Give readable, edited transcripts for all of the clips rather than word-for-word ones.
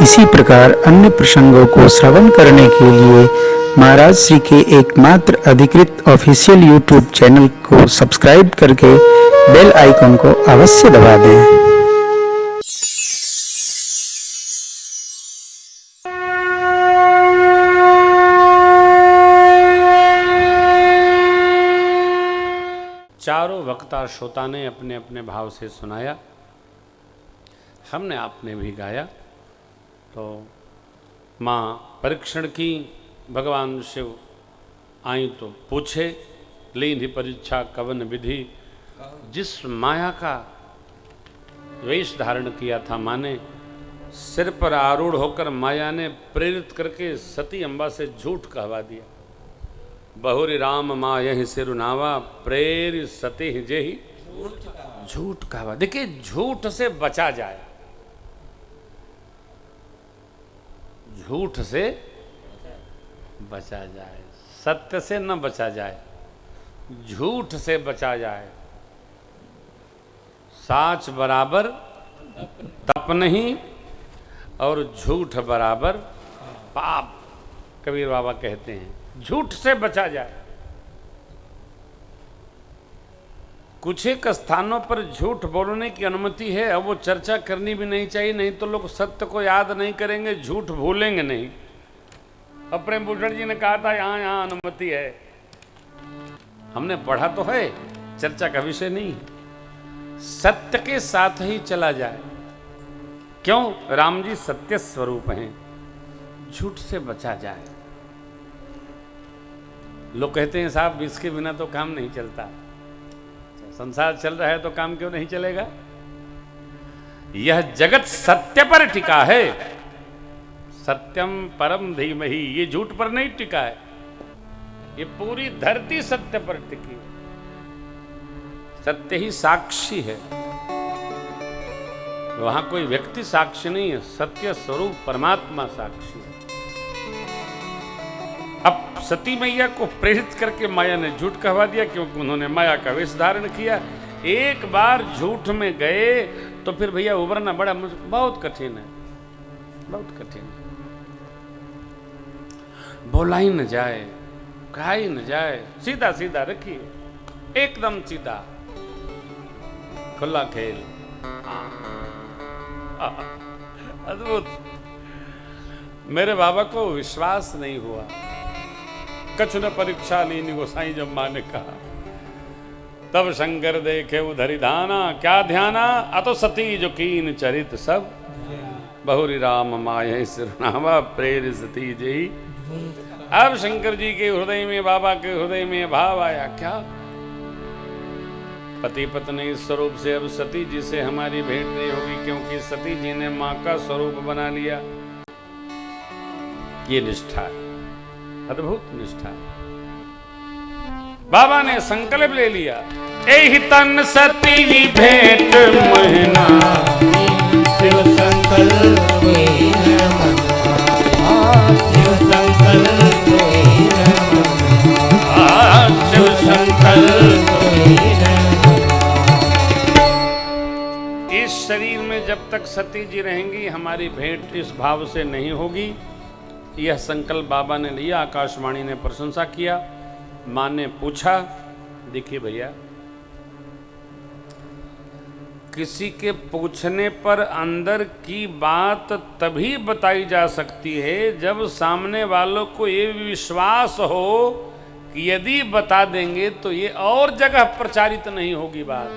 इसी प्रकार अन्य प्रसंगों को श्रवण करने के लिए महाराज श्री के एकमात्र अधिकृत ऑफिशियल यूट्यूब चैनल को सब्सक्राइब करके बेल आइकन को अवश्य दबा दें। चारों वक्ता श्रोता ने अपने अपने भाव से सुनाया, हमने आपने भी गाया। तो माँ परीक्षण की, भगवान शिव आई तो पूछे, लीन परीक्षा कवन विधि। जिस माया का वेश धारण किया था माँ ने, सिर पर आरूढ़ होकर माया ने प्रेरित करके सती अम्बा से झूठ कहवा दिया। बहुरी राम माँ यही सिरुनावा, प्रेर सती जेही झूठ कहवा। देखिए, झूठ से बचा जाए, झूठ से बचा जाए, सत्य से न बचा जाए, झूठ से बचा जाए। साच बराबर तप नहीं और झूठ बराबर पाप, कबीर बाबा कहते हैं। झूठ से बचा जाए। कुछ एक स्थानों पर झूठ बोलने की अनुमति है, अब वो चर्चा करनी भी नहीं चाहिए, नहीं तो लोग सत्य को याद नहीं करेंगे, झूठ भूलेंगे नहीं। अब प्रेम भूषण जी ने कहा था यहाँ यहाँ अनुमति है, हमने पढ़ा तो है, चर्चा का विषय नहीं। सत्य के साथ ही चला जाए। क्यों? राम जी सत्य स्वरूप हैं, झूठ से बचा जाए। लोग कहते हैं साहब इसके बिना तो काम नहीं चलता। संसार चल रहा है तो काम क्यों नहीं चलेगा? यह जगत सत्य पर टिका है, सत्यम परम धीमहि। ये झूठ पर नहीं टिका है, ये पूरी धरती सत्य पर टिकी। सत्य ही साक्षी है, वहां कोई व्यक्ति साक्षी नहीं है, सत्य स्वरूप परमात्मा साक्षी है। अब सती मैया को प्रेरित करके माया ने झूठ कहवा दिया, क्योंकि उन्होंने माया का वेश धारण किया। एक बार झूठ में गए तो फिर भैया उबरना बड़ा बहुत कठिन है, बहुत कठिन है। बोला ही न जाए, कहा ही न जाए, सीधा सीधा रखिए, एकदम सीधा, खुला खेल। अद्भुत। मेरे बाबा को विश्वास नहीं हुआ। कछु न परीक्षा लीनी गोसाई जब माँ ने कहा, तब शंकर देखे उधरी धाना, क्या ध्याना अतो सती जो कीन चरित सब, बहुरी राम माय सिरनावा, प्रेर सती जही। अब शंकर जी के हृदय में, बाबा के हृदय में भाव आया, क्या पति पत्नी स्वरूप से अब सती जी से हमारी भेंट नहीं होगी, क्योंकि सती जी ने माँ का स्वरूप बना लिया। ये निष्ठा है, अद्भुत निष्ठा। बाबा ने संकल्प ले लिया, एहि तन सती भेंट महीना, शिव संकल्प शिव संकल्प शिव संकल्प। इस शरीर में जब तक सती जी रहेंगी, हमारी भेंट इस भाव से नहीं होगी। यह संकल्प बाबा ने लिया। आकाशवाणी ने प्रशंसा किया। मां ने पूछा, देखिए भैया, किसी के पूछने पर अंदर की बात तभी बताई जा सकती है जब सामने वालों को ये विश्वास हो कि यदि बता देंगे तो ये और जगह प्रचारित नहीं होगी बात।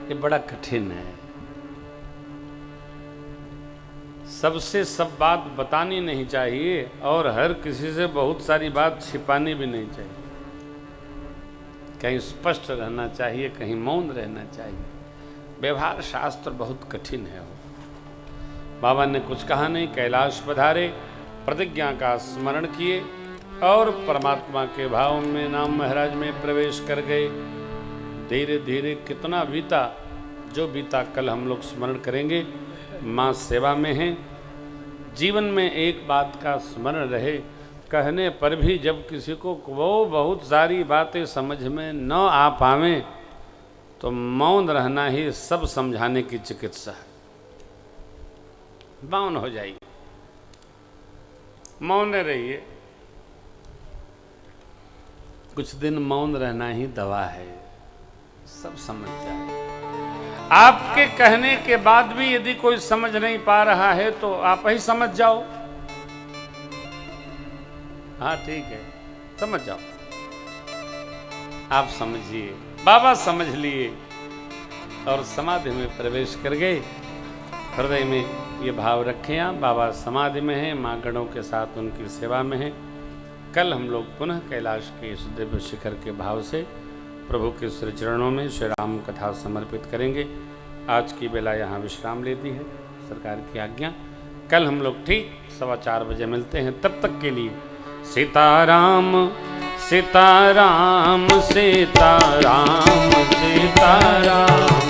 ये बड़ा कठिन है। सबसे सब बात बतानी नहीं चाहिए और हर किसी से बहुत सारी बात छिपानी भी नहीं चाहिए। कहीं स्पष्ट रहना चाहिए, कहीं मौन रहना चाहिए। व्यवहार शास्त्र बहुत कठिन है। बाबा ने कुछ कहा नहीं, कैलाश पधारे, प्रतिज्ञा का स्मरण किए और परमात्मा के भाव में नाम महाराज में प्रवेश कर गए। धीरे धीरे कितना बीता, जो बीता कल हम लोग स्मरण करेंगे। माँ सेवा में हैं। जीवन में एक बात का स्मरण रहे, कहने पर भी जब किसी को वो बहुत सारी बातें समझ में न आ पावें तो मौन रहना ही सब समझाने की चिकित्सा है। मौन हो जाइए, मौन रहिए। कुछ दिन मौन रहना ही दवा है, सब समझ जाए। आपके कहने के बाद भी यदि कोई समझ नहीं पा रहा है तो आप ही समझ जाओ। हाँ ठीक है, समझ जाओ, आप समझिए। बाबा समझ लिए और समाधि में प्रवेश कर गए। हृदय में ये भाव रखें आप, बाबा समाधि में हैं, माँ गणों के साथ उनकी सेवा में हैं। कल हम लोग पुनः कैलाश के इस दिव्य शिखर के भाव से प्रभु के श्री चरणों में श्री राम कथा समर्पित करेंगे। आज की बेला यहाँ विश्राम लेती है, सरकार की आज्ञा। कल हम लोग ठीक 4:15 बजे मिलते हैं। तब तक के लिए सीताराम सीताराम सीताराम सीताराम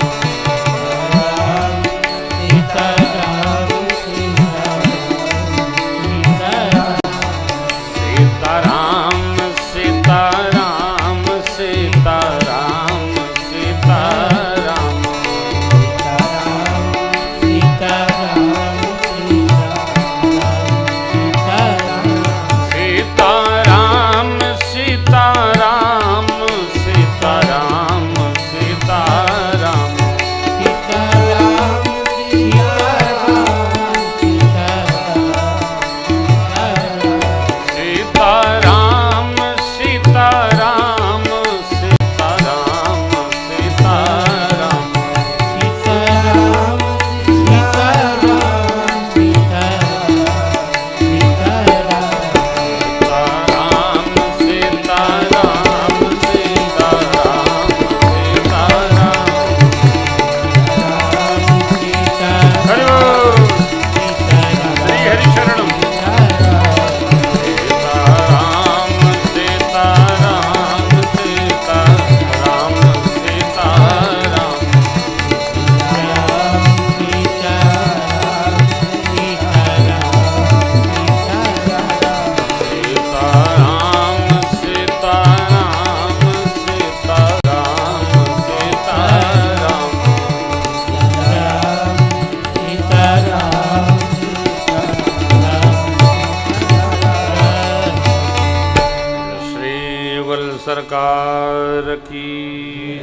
सरकार की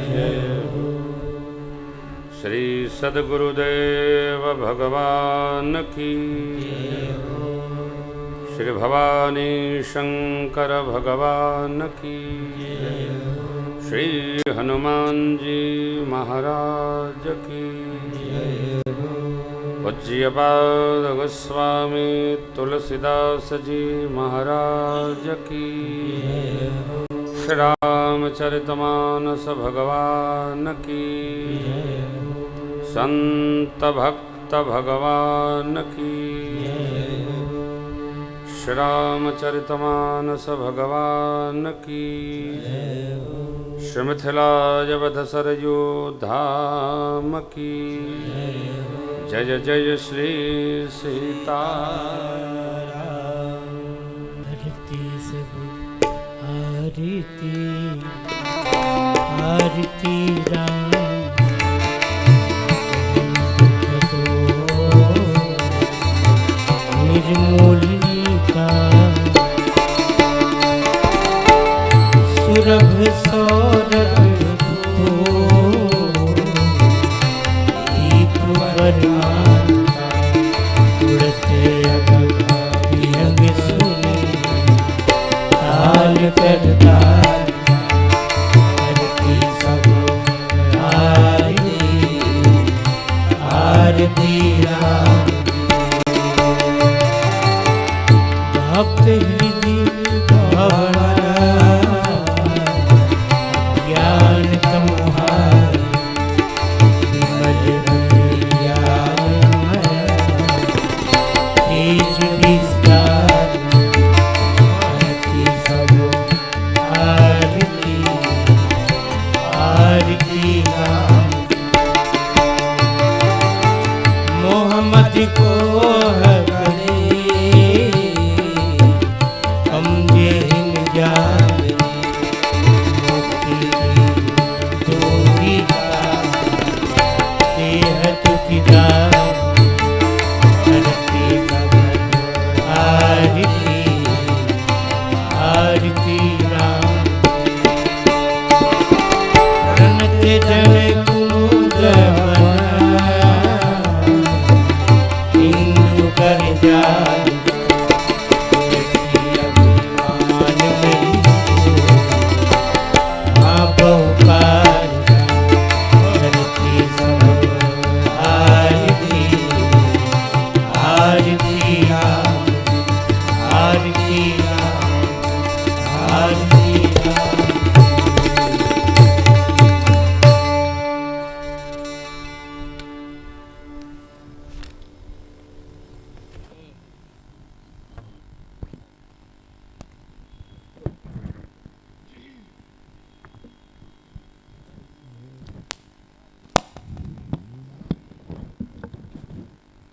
जय। श्री सद्गुरुदेव भगवान की जय। श्री भवानी शंकर भगवान की जय। श्री हनुमान जी महाराज की जय। पूज्यपाद गोस्वामी तुलसीदास जी महाराज की जय। श्री रामचरितमानस भगवान की जय। संत भक्त भगवान की जय। श्री रामचरितमानस भगवान की जय। श्री मिथिलाजवध सरयू धाम की जय। जय जय श्री सीता। आरती राम निर्मूलनी का सुरभ सौरभ दीप वरमान उड़ते अभियंग सुने ताल करता भक्त हृदय ज्ञान तमहार विमल तेज विस्तार आरती सब आरती आरती मोहम्मद को की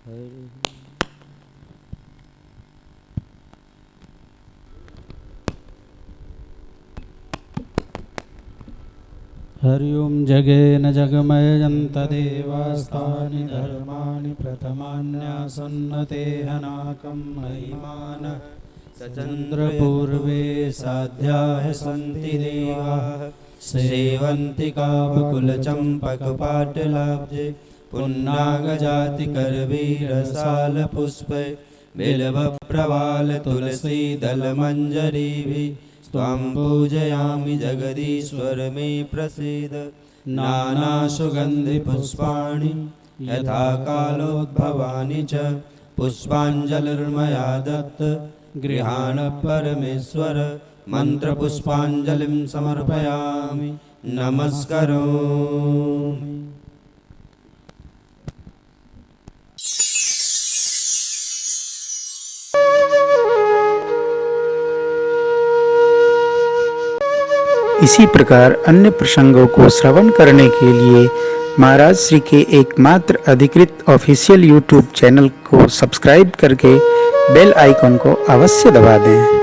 हरि ओम जगेन जगमयन्तदेवास्तानि धर्माणि प्रथमान्यासन्नतेहनाकं महिमान सचन्द्रपूर्वे साध्याः सन्ति देवाः सेवन्ति कामकुलचम्पकपाटलाब्जे पुन्नागजातिकरवीरसालपुष्पे बिल्वप्रवालतुलसीदलमञ्जरीभिः त्वां पूजयामि जगदीश्वर मे प्रसीद। नानासुगन्धिपुष्पाणि यथा कालोद्भवानि च पुष्पाञ्जलिर्मया दत्त गृहाण परमेश्वर। मन्त्रपुष्पाञ्जलिं समर्पयामि नमस्करोमि। इसी प्रकार अन्य प्रसंगों को श्रवण करने के लिए महाराज श्री के एकमात्र अधिकृत ऑफिशियल यूट्यूब चैनल को सब्सक्राइब करके बेल आइकन को अवश्य दबा दें।